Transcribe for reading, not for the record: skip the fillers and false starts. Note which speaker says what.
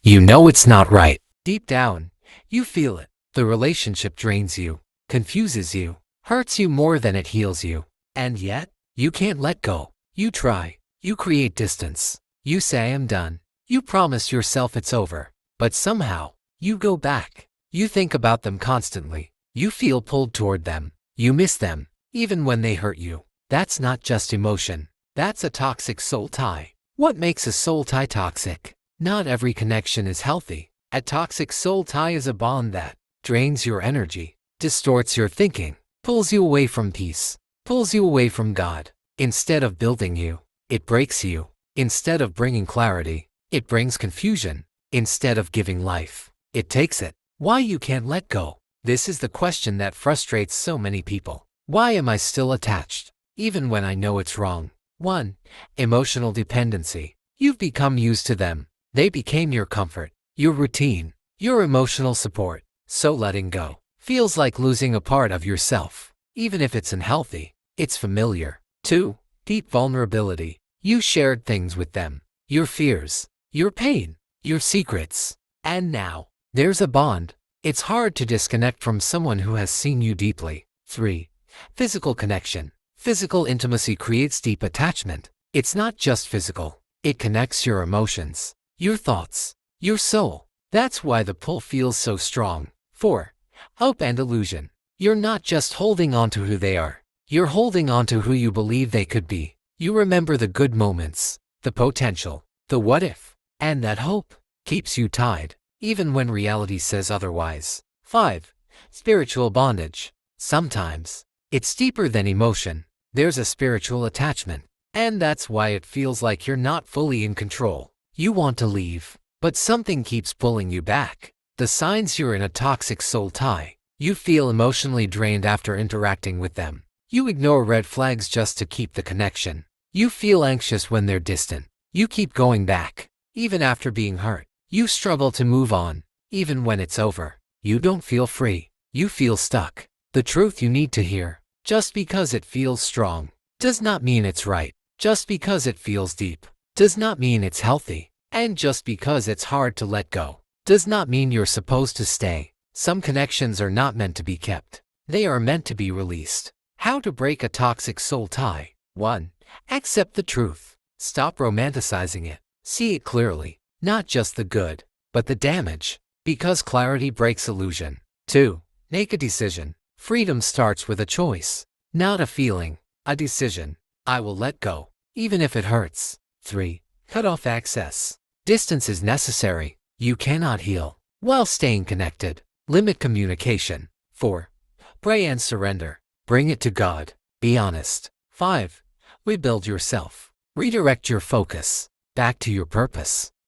Speaker 1: You know it's not right. Deep down, you feel it. The relationship drains you, confuses you, hurts you more than it heals you. And yet, you can't let go. You try. You create distance. You say I'm done. You promise yourself it's over. But somehow, you go back. You think about them constantly. You feel pulled toward them. You miss them, even when they hurt you. That's not just emotion. That's a toxic soul tie. What makes a soul tie toxic? Not every connection is healthy. A toxic soul tie is a bond that drains your energy, distorts your thinking, pulls you away from peace, pulls you away from God. Instead of building you, it breaks you. Instead of bringing clarity, it brings confusion. Instead of giving life, it takes it. Why you can't let go? This is the question that frustrates so many people. Why am I still attached, even when I know it's wrong? 1. Emotional dependency. You've become used to them. They became your comfort, your routine, your emotional support. So letting go feels like losing a part of yourself. Even if it's unhealthy, it's familiar. 2. Deep vulnerability. You shared things with them. Your fears, your pain, your secrets. And now, there's a bond. It's hard to disconnect from someone who has seen you deeply. 3. Physical connection. Physical intimacy creates deep attachment. It's not just physical. It connects your emotions, your thoughts, your soul. That's why the pull feels so strong. 4. Hope and illusion. You're not just holding on to who they are. You're holding on to who you believe they could be. You remember the good moments, the potential, the what if, and that hope keeps you tied, even when reality says otherwise. 5. Spiritual bondage. Sometimes, it's deeper than emotion. There's a spiritual attachment, and that's why it feels like you're not fully in control. You want to leave, but something keeps pulling you back. The signs you're in a toxic soul tie. You feel emotionally drained after interacting with them. You ignore red flags just to keep the connection. You feel anxious when they're distant. You keep going back, even after being hurt. You struggle to move on, even when it's over. You don't feel free. You feel stuck. The truth you need to hear. Just because it feels strong does not mean it's right. Just because it feels deep does not mean it's healthy. And just because it's hard to let go does not mean you're supposed to stay. Some connections are not meant to be kept. They are meant to be released. How to break a toxic soul tie. 1. Accept the truth. Stop romanticizing it. See it clearly. Not just the good, but the damage. Because clarity breaks illusion. 2. Make a decision. Freedom starts with a choice, not a feeling, a decision. I will let go, even if it hurts. 3. Cut off access. Distance is necessary. You cannot heal while staying connected. Limit communication. 4. Pray and surrender. Bring it to God. Be honest. 5. Rebuild yourself. Redirect your focus back to your purpose.